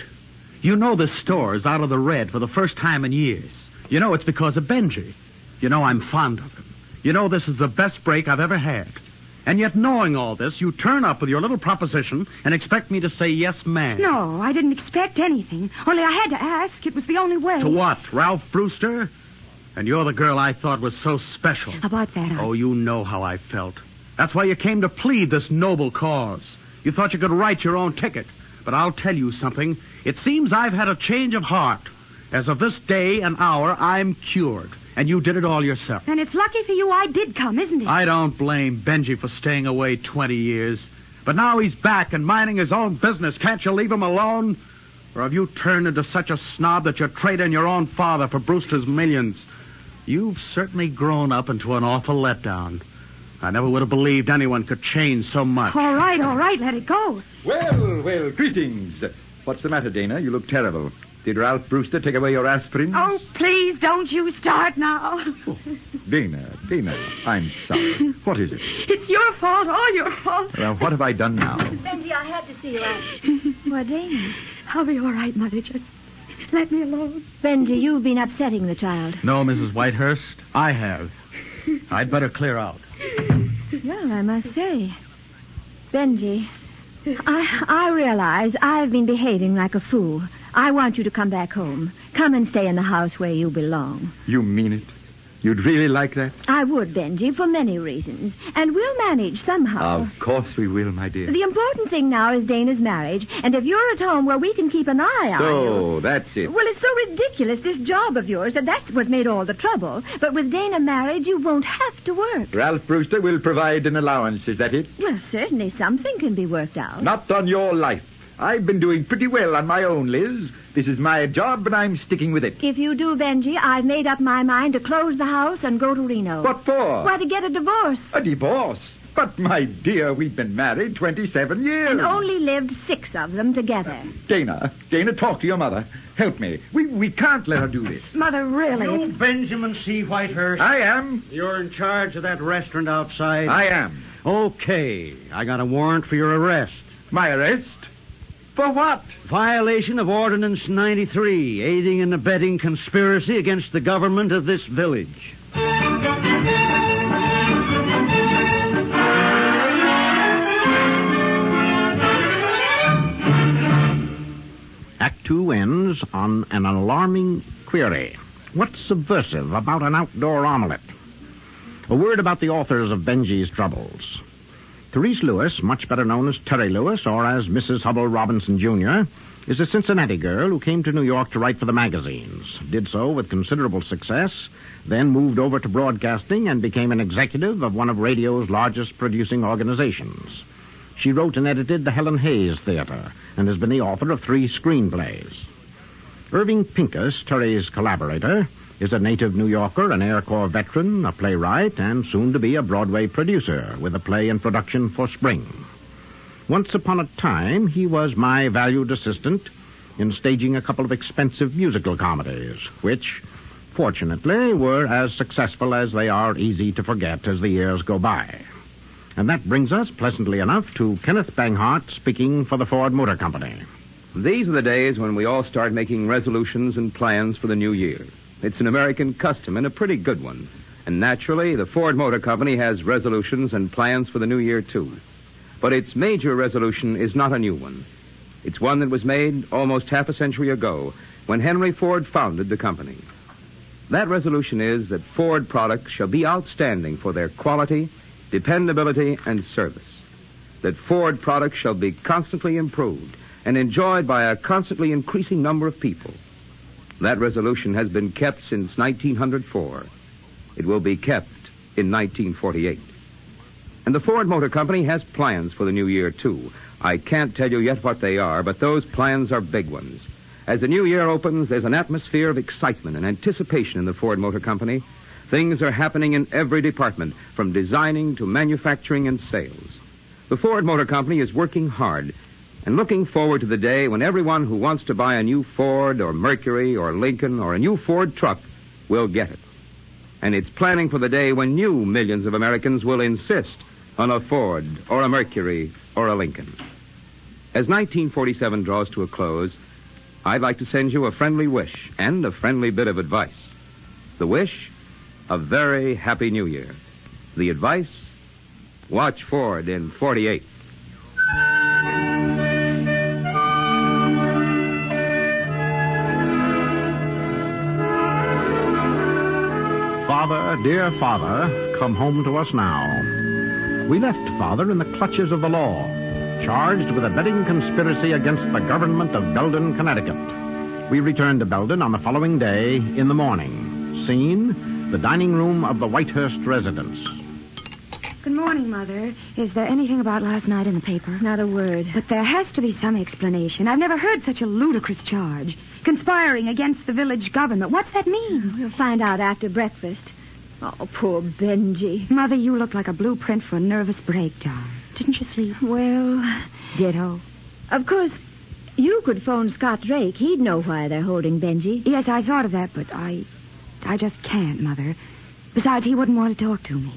You know this store is out of the red for the first time in years. You know it's because of Benji. You know I'm fond of him. You know this is the best break I've ever had. And yet, knowing all this, you turn up with your little proposition and expect me to say yes, ma'am. No, I didn't expect anything. Only I had to ask. It was the only way. To what? Ralph Brewster? And you're the girl I thought was so special. How about that? Oh, you know how I felt. That's why you came to plead this noble cause. You thought you could write your own ticket. But I'll tell you something. It seems I've had a change of heart. As of this day and hour, I'm cured. And you did it all yourself. And it's lucky for you I did come, isn't it? I don't blame Benji for staying away 20 years. But now he's back and minding his own business. Can't you leave him alone? Or have you turned into such a snob that you're trading your own father for Brewster's millions? You've certainly grown up into an awful letdown. I never would have believed anyone could change so much. All right, let it go. Well, greetings. What's the matter, Dana? You look terrible. Did Ralph Brewster take away your aspirin? Oh, please, don't you start now. Oh, Dana, I'm sorry. What is it? It's your fault, all your fault. Well, what have I done now? Benji, I had to see you. Well, Dana, I'll be all right, Mother. Just let me alone. Benji, you've been upsetting the child. No, Mrs. Whitehurst, I have. I'd better clear out. Well, I must say, Benji, I realize I've been behaving like a fool. I want you to come back home. Come and stay in the house where you belong. You mean it? You'd really like that? I would, Benji, for many reasons. And we'll manage somehow. Of course we will, my dear. The important thing now is Dana's marriage, and if you're at home, well, we can keep an eye on you. So, that's it. Well, it's so ridiculous, this job of yours, that's what made all the trouble. But with Dana married, you won't have to work. Ralph Brewster will provide an allowance, is that it? Well, certainly something can be worked out. Not on your life. I've been doing pretty well on my own, Liz. This is my job, and I'm sticking with it. If you do, Benji, I've made up my mind to close the house and go to Reno. What for? Why, to get a divorce. A divorce? But, my dear, we've been married 27 years. And only lived 6 of them together. Dana, talk to your mother. Help me. We can't let her do this. Mother, really? You Benjamin C. Whitehurst? I am. You're in charge of that restaurant outside? I am. Okay. I got a warrant for your arrest. My arrest? For what? Violation of Ordinance 93, aiding and abetting conspiracy against the government of this village. Act 2 ends on an alarming query. What's subversive about an outdoor omelet? A word about the authors of Benji's Troubles. Therese Lewis, much better known as Terry Lewis, or as Mrs. Hubble Robinson, Jr., is a Cincinnati girl who came to New York to write for the magazines, did so with considerable success, then moved over to broadcasting and became an executive of one of radio's largest producing organizations. She wrote and edited the Helen Hayes Theater and has been the author of 3 screenplays. Irving Pinkus, Terry's collaborator, is a native New Yorker, an Air Corps veteran, a playwright, and soon to be a Broadway producer with a play in production for spring. Once upon a time, he was my valued assistant in staging a couple of expensive musical comedies, which, fortunately, were as successful as they are easy to forget as the years go by. And that brings us, pleasantly enough, to Kenneth Banghart speaking for the Ford Motor Company. These are the days when we all start making resolutions and plans for the new year. It's an American custom and a pretty good one. And naturally, the Ford Motor Company has resolutions and plans for the new year, too. But its major resolution is not a new one. It's one that was made almost half a century ago when Henry Ford founded the company. That resolution is that Ford products shall be outstanding for their quality, dependability, and service. That Ford products shall be constantly improved and enjoyed by a constantly increasing number of people. That resolution has been kept since 1904. It will be kept in 1948. And the Ford Motor Company has plans for the new year, too. I can't tell you yet what they are, but those plans are big ones. As the new year opens, there's an atmosphere of excitement and anticipation in the Ford Motor Company. Things are happening in every department, from designing to manufacturing and sales. The Ford Motor Company is working hard and looking forward to the day when everyone who wants to buy a new Ford or Mercury or Lincoln or a new Ford truck will get it. And it's planning for the day when new millions of Americans will insist on a Ford or a Mercury or a Lincoln. As 1947 draws to a close, I'd like to send you a friendly wish and a friendly bit of advice. The wish, a very happy new year. The advice, watch Ford in 48. Father, dear Father, come home to us now. We left Father in the clutches of the law, charged with abetting conspiracy against the government of Belden, Connecticut. We returned to Belden on the following day in the morning. Scene, the dining room of the Whitehurst residence. Good morning, Mother. Is there anything about last night in the paper? Not a word. But there has to be some explanation. I've never heard such a ludicrous charge. Conspiring against the village government. What's that mean? We'll find out after breakfast. Oh, poor Benji. Mother, you look like a blueprint for a nervous breakdown. Didn't you sleep? Well, ditto. Of course, you could phone Scott Drake. He'd know why they're holding Benji. Yes, I thought of that, but I just can't, Mother. Besides, he wouldn't want to talk to me.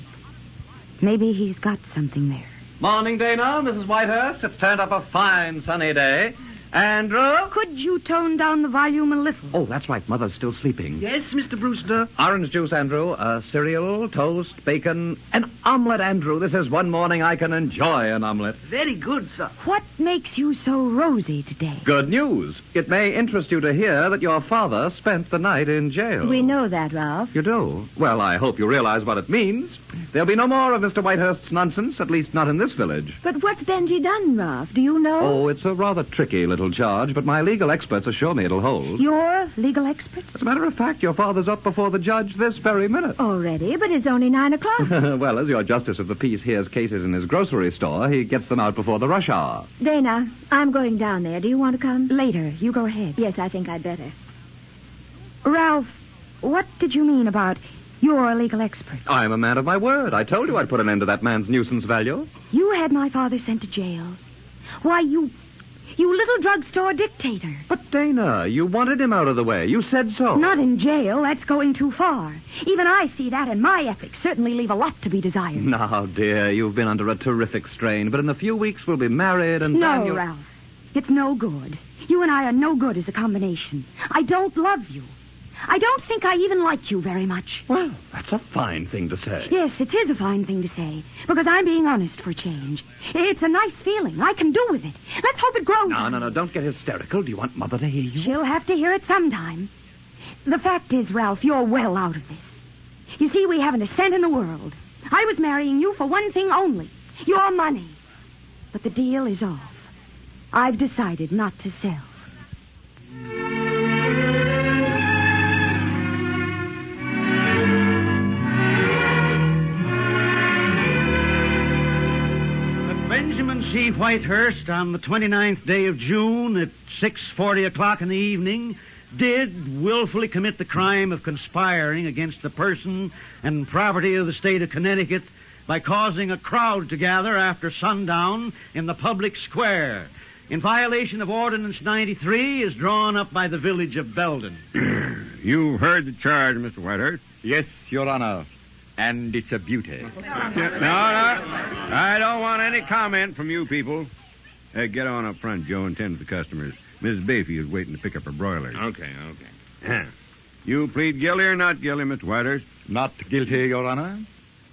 Maybe he's got something there. Morning, Dana, Mrs. Whitehurst. It's turned up a fine sunny day. Andrew? Could you tone down the volume a little? Oh, that's right. Mother's still sleeping. Yes, Mr. Brewster. Orange juice, Andrew. Cereal, toast, bacon, an omelet, Andrew. This is one morning I can enjoy an omelet. Very good, sir. What makes you so rosy today? Good news. It may interest you to hear that your father spent the night in jail. We know that, Ralph. You do? Well, I hope you realize what it means. There'll be no more of Mr. Whitehurst's nonsense, at least not in this village. But what's Benji done, Ralph? Do you know? Oh, it's a rather tricky little charge, but my legal experts assure me it'll hold. Your legal experts? As a matter of fact, your father's up before the judge this very minute. Already, but it's only 9 o'clock. Well, as your justice of the peace hears cases in his grocery store, he gets them out before the rush hour. Dana, I'm going down there. Do you want to come? Later. You go ahead. Yes, I think I'd better. Ralph, what did you mean about your legal expert? I'm a man of my word. I told you I'd put an end to that man's nuisance value. You had my father sent to jail. Why, you little drugstore dictator. But, Dana, you wanted him out of the way. You said so. Not in jail. That's going too far. Even I see that, and my ethics certainly leave a lot to be desired. Now, dear, you've been under a terrific strain, but in a few weeks we'll be married and... No, Ralph. It's no good. You and I are no good as a combination. I don't love you. I don't think I even like you very much. Well, that's a fine thing to say. Yes, it is a fine thing to say, because I'm being honest for a change. It's a nice feeling. I can do with it. Let's hope it grows. No, don't get hysterical. Do you want Mother to hear you? She'll have to hear it sometime. The fact is, Ralph, you're well out of this. You see, we haven't a cent in the world. I was marrying you for one thing only, your money. But the deal is off. I've decided not to sell. Benjamin C. Whitehurst, on the 29th day of June at 6:40 o'clock in the evening, did willfully commit the crime of conspiring against the person and property of the state of Connecticut by causing a crowd to gather after sundown in the public square, in violation of Ordinance 93, as drawn up by the village of Belden. You've heard the charge, Mr. Whitehurst. Yes, Your Honor. And it's a beauty. No, I don't want any comment from you people. Hey, get on up front, Joe, and tend to the customers. Mrs. Bayfield's waiting to pick up her broilers. Okay. You plead guilty or not guilty, Mr. Whitehurst? Not guilty, Your Honor.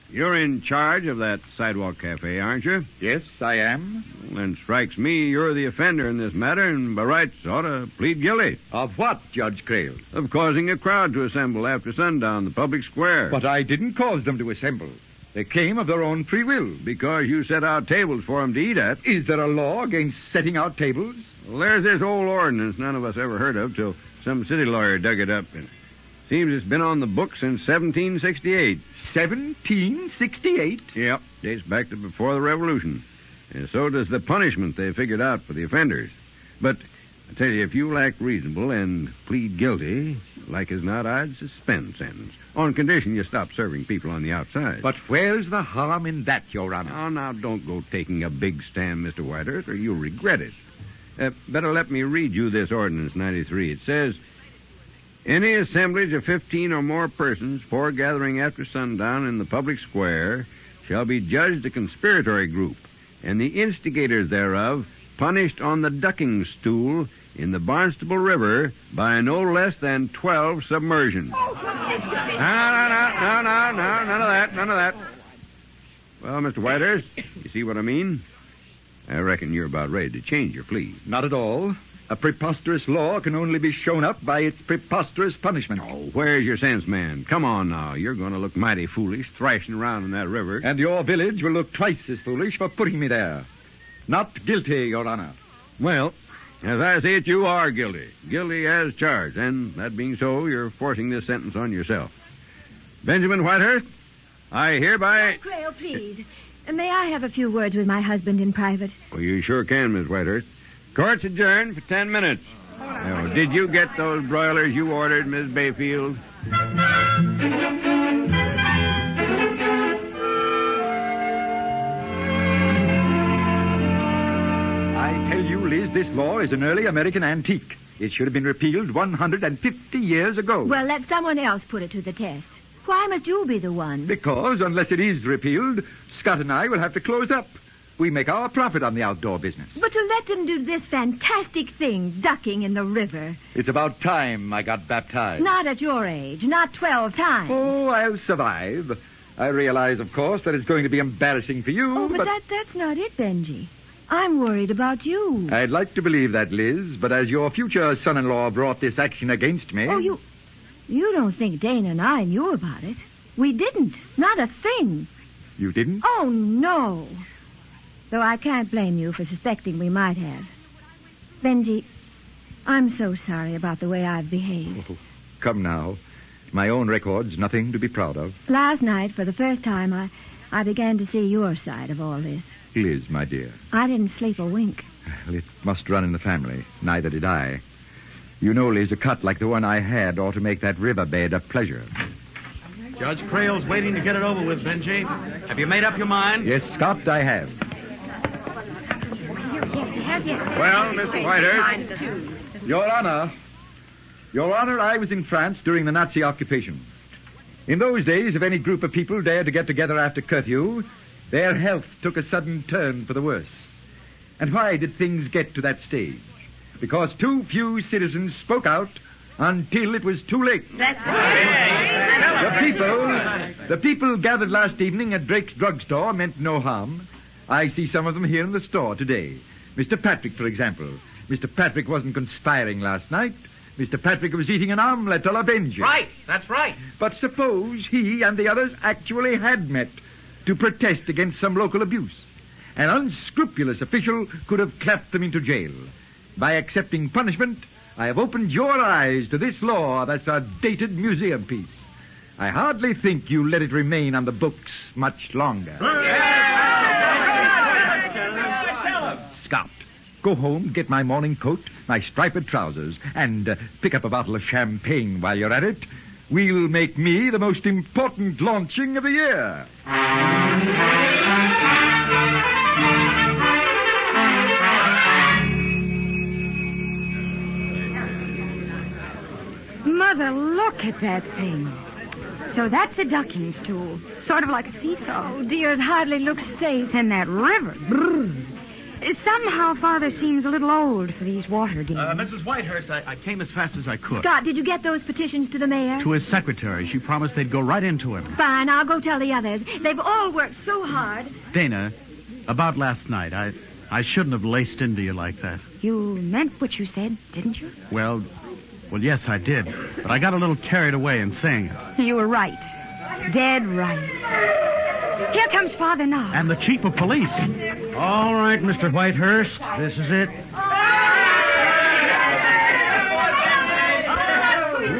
You're in charge of that sidewalk cafe, aren't you? Yes, I am. Well, then strikes me you're the offender in this matter, and by rights ought to plead guilty. Of what, Judge Creel? Of causing a crowd to assemble after sundown in the public square. But I didn't cause them to assemble. They came of their own free will. Because you set out tables for them to eat at. Is there a law against setting out tables? Well, there's this old ordinance none of us ever heard of till some city lawyer dug it up. And seems it's been on the books since 1768. 1768? Yep, dates back to before the Revolution. And so does the punishment they figured out for the offenders. But I tell you, if you act reasonable and plead guilty, like as not, I'd suspend sentence. On condition you stop serving people on the outside. But where's the harm in that, Your Honor? Oh, now, don't go taking a big stand, Mr. Whitehurst, or you'll regret it. Better let me read you this Ordinance 93. It says, any assemblage of 15 or more persons foregathering after sundown in the public square shall be judged a conspiratory group, and the instigators thereof punished on the ducking stool in the Barnstable River by no less than 12 submersions. No, none of that. Well, Mr. Whitehurst, you see what I mean? I reckon you're about ready to change your plea. Not at all. A preposterous law can only be shown up by its preposterous punishment. Oh, where's your sense, man? Come on now. You're going to look mighty foolish thrashing around in that river. And your village will look twice as foolish for putting me there. Not guilty, Your Honor. Well, as I see it, you are guilty. Guilty as charged. And that being so, you're forcing this sentence on yourself. Benjamin Whitehurst, I hereby... Grail, please. May I have a few words with my husband in private? Well, you sure can, Miss Whitehurst. Court's adjourned for 10 minutes. Now, did you get those broilers you ordered, Miss Bayfield? I tell you, Liz, this law is an early American antique. It should have been repealed 150 years ago. Well, let someone else put it to the test. Why must you be the one? Because, unless it is repealed, Scott and I will have to close up. We make our profit on the outdoor business. But to let them do this fantastic thing, ducking in the river. It's about time I got baptized. Not at your age, not 12 times. Oh, I'll survive. I realize, of course, that it's going to be embarrassing for you, Oh, but that's not it, Benji. I'm worried about you. I'd like to believe that, Liz, but as your future son-in-law brought this action against me... Oh, you don't think Dana and I knew about it. We didn't. Not a thing. You didn't? Oh, no. Though I can't blame you for suspecting we might have. Benji, I'm so sorry about the way I've behaved. Oh, come now. My own record's nothing to be proud of. Last night, for the first time, I began to see your side of all this. Liz, my dear. I didn't sleep a wink. Well, it must run in the family. Neither did I. You know, Liz, a cut like the one I had ought to make that riverbed a pleasure. Judge Crail's waiting to get it over with, Benji. Have you made up your mind? Yes, Scott, I have. Well, Miss Whitehurst. Your Honor, I was in France during the Nazi occupation. In those days, if any group of people dared to get together after curfew, their health took a sudden turn for the worse. And why did things get to that stage? Because too few citizens spoke out until it was too late. That's right. The people gathered last evening at Drake's drugstore meant no harm. I see some of them here in the store today. Mr. Patrick, for example. Mr. Patrick wasn't conspiring last night. Mr. Patrick was eating an omelette a la Benji. Right, that's right. But suppose he and the others actually had met to protest against some local abuse. An unscrupulous official could have clapped them into jail. By accepting punishment, I have opened your eyes to this law that's a dated museum piece. I hardly think you let it remain on the books much longer. Scott, go home, get my morning coat, my striped trousers, and pick up a bottle of champagne while you're at it. We'll make me the most important launching of the year. Mother, look at that thing. So that's a ducking stool. Sort of like a seesaw. Oh, dear, it hardly looks safe. And that river. Brr. Somehow Father seems a little old for these water games. Mrs. Whitehurst, I came as fast as I could. Scott, did you get those petitions to the mayor? To his secretary. She promised they'd go right into him. Fine, I'll go tell the others. They've all worked so hard. Dana, about last night, I shouldn't have laced into you like that. You meant what you said, didn't you? Well, yes, I did. But I got a little carried away in saying it. You were right. Dead right. Here comes Father now. And the chief of police. All right, Mr. Whitehurst. This is it.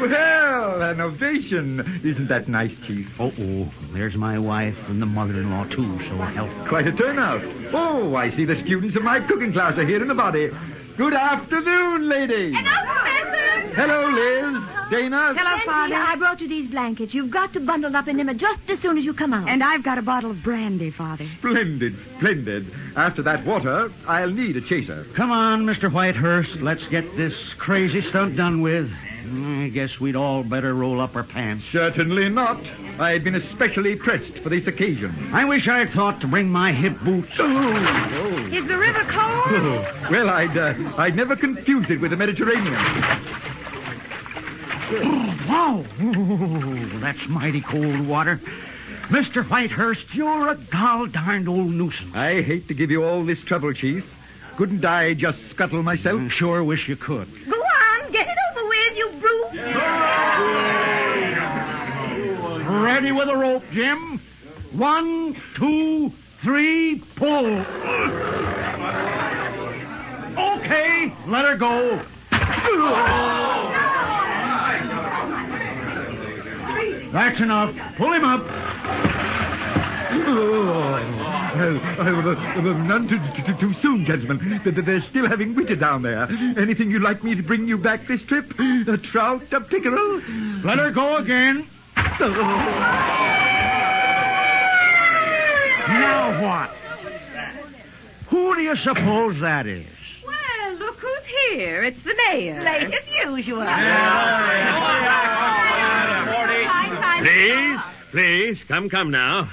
Well, an ovation. Isn't that nice, Chief? Oh, there's my wife and the mother-in-law, too, so help. Quite a turnout. Oh, I see the students of my cooking class are here in the body. Good afternoon, ladies. Hello, Professor. Hello, Liz. Dana. Hello, Father. I brought you these blankets. You've got to bundle up in them just as soon as you come out. And I've got a bottle of brandy, Father. Splendid. After that water, I'll need a chaser. Come on, Mr. Whitehurst. Let's get this crazy stunt done with. I guess we'd all better roll up our pants. Certainly not. I've been especially pressed for this occasion. I wish I'd thought to bring my hip boots. Oh. Is the river cold? Oh. Well, I'd never confuse it with the Mediterranean. Wow. Oh, that's mighty cold water. Mr. Whitehurst, you're a gol-darned old nuisance. I hate to give you all this trouble, Chief. Couldn't I just scuttle myself? Sure wish you could. Go on, get it over with, you brute. Ready with a rope, Jim. 1, 2, 3, pull. Okay, let her go. That's enough. Pull him up. None too soon, gentlemen. They're still having winter down there. Anything you'd like me to bring you back this trip? A trout, a pickerel? Let her go again. Now what? Who do you suppose that is? Well, look who's here. It's the mayor. Late as usual. Please, come now.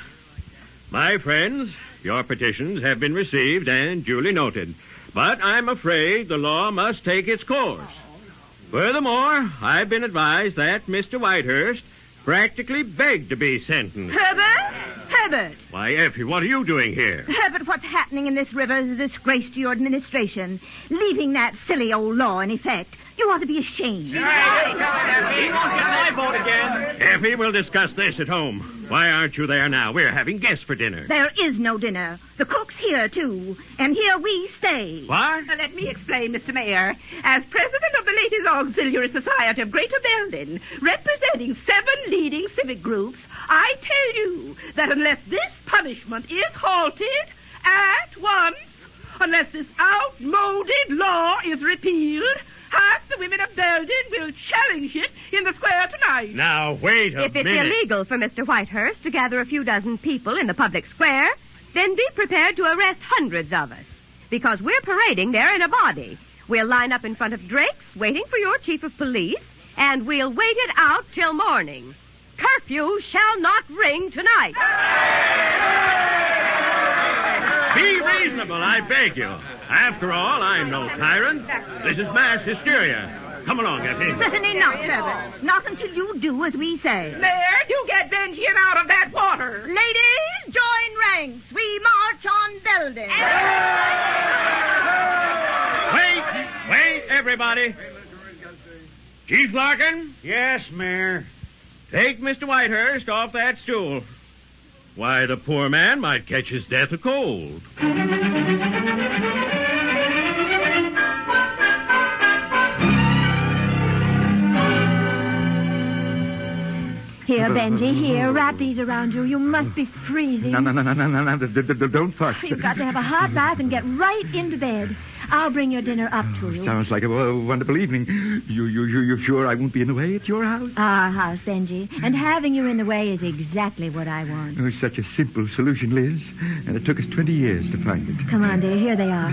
My friends, Your petitions have been received and duly noted. But I'm afraid the law must take its course. Furthermore, I've been advised that Mr. Whitehurst practically begged to be sentenced. Herbert! Why, Effie, what are you doing here? Herbert, what's happening in this river is a disgrace to your administration. Leaving that silly old law in effect. You ought to be ashamed. Effie, we'll discuss this at home. Why aren't you there now? We're having guests for dinner. There is no dinner. The cook's here, too. And here we stay. What? Let me explain, Mr. Mayor. As president of the Ladies' Auxiliary Society of Greater Berlin, representing 7 leading civic groups, I tell you that unless this punishment is halted at once, unless this outmoded law is repealed, half the women of Belden will challenge it in the square tonight. Now, wait a minute. If it's illegal for Mr. Whitehurst to gather a few dozen people in the public square, then be prepared to arrest hundreds of us. Because we're parading there in a body. We'll line up in front of Drake's, waiting for your chief of police, and we'll wait it out till morning. Curfew shall not ring tonight. Be reasonable, I beg you. After all, I'm no tyrant. This is mass hysteria. Come along, Effie. Certainly not, Herbert. Not until you do as we say. Mayor, you get Benjamin out of that water. Ladies, join ranks. We march on Belden. Wait, everybody. Chief Larkin? Yes, Mayor. Take Mr. Whitehurst off that stool. Why, the poor man might catch his death of cold. Here, Benji, here. Wrap these around you. You must be freezing. No. Don't fuss. You've got to have a hot bath and get right into bed. I'll bring your dinner up to you. Sounds like a wonderful evening. You sure I won't be in the way at your house? Our house, Benji. And having you in the way is exactly what I want. It was such a simple solution, Liz. And it took us 20 years to find it. Come on, dear. Here they are.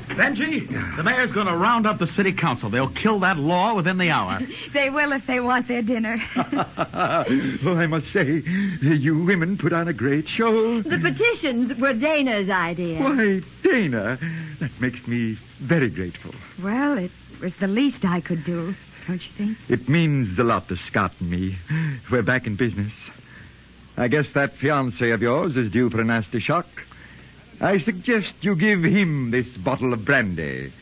Benji, the mayor's going to round up the city council. They'll kill that law within the hour. They will if they want their dinner. Oh, I must say, you women put on a great show. The petitions were Dana's idea. Why, Dana, that makes me very grateful. Well, it was the least I could do, don't you think? It means a lot to Scott and me. We're back in business. I guess that fiancé of yours is due for a nasty shock. I suggest you give him this bottle of brandy,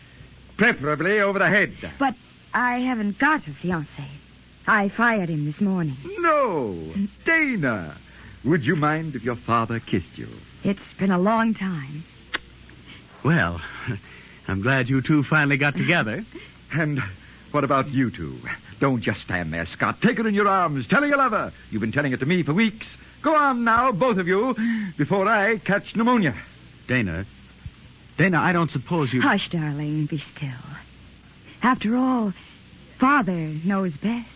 preferably over the head. But I haven't got a fiancé. I fired him this morning. No, Dana. Would you mind if your father kissed you? It's been a long time. Well, I'm glad you two finally got together. And what about you two? Don't just stand there, Scott. Take her in your arms. Tell her you love her. You've been telling it to me for weeks. Go on now, both of you, before I catch pneumonia. Dana, I don't suppose you... Hush, darling. Be still. After all, Father knows best.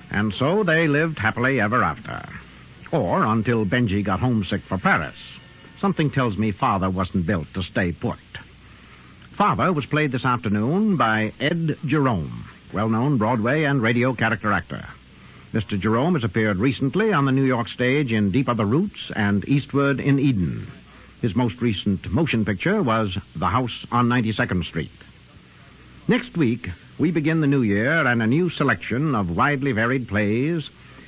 And so they lived happily ever after. Or until Benji got homesick for Paris. Something tells me Father wasn't built to stay put. Father was played this afternoon by Ed Jerome, well-known Broadway and radio character actor. Mr. Jerome has appeared recently on the New York stage in Deep Are the Roots and Eastward in Eden. His most recent motion picture was The House on 92nd Street. Next week, we begin the new year and a new selection of widely varied plays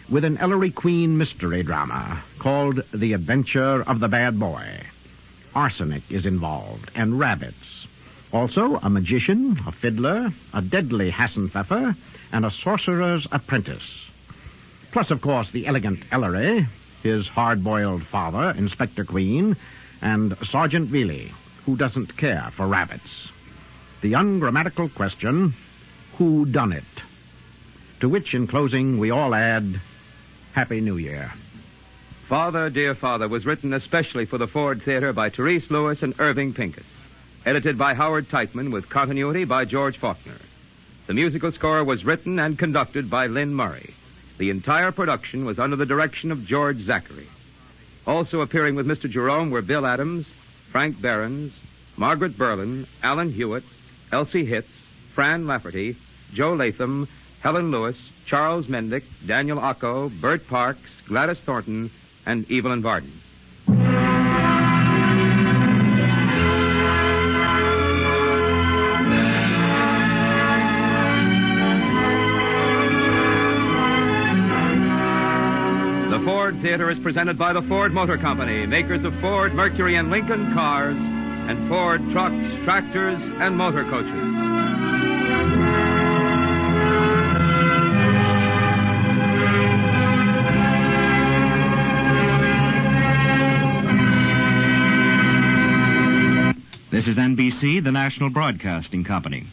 with an Ellery Queen mystery drama called The Adventure of the Bad Boy. Arsenic is involved, and rabbits. Also, a magician, a fiddler, a deadly Hassenpfeffer, and a sorcerer's apprentice. Plus, of course, the elegant Ellery, his hard-boiled father, Inspector Queen, and Sergeant Veely, who doesn't care for rabbits. The ungrammatical question, who done it? To which, in closing, we all add, Happy New Year. Father, Dear Father was written especially for the Ford Theater by Therese Lewis and Irving Pinkus. Edited by Howard Teichman with continuity by George Faulkner. The musical score was written and conducted by Lyn Murray. The entire production was under the direction of George Zachery. Also appearing with Mr. Jerome were Bill Adams, Frank Behrens, Margaret Berlin, Alan Hewitt, Elsie Hitz, Fran Lafferty, Joe Latham, Helen Lewis, Charles Mendick, Daniel Ocko, Bert Parks, Gladys Thornton, and Evelyn Varden. The Ford Theater is presented by the Ford Motor Company, makers of Ford, Mercury, and Lincoln cars, and Ford trucks, tractors, and motor coaches. This is NBC, the National Broadcasting Company.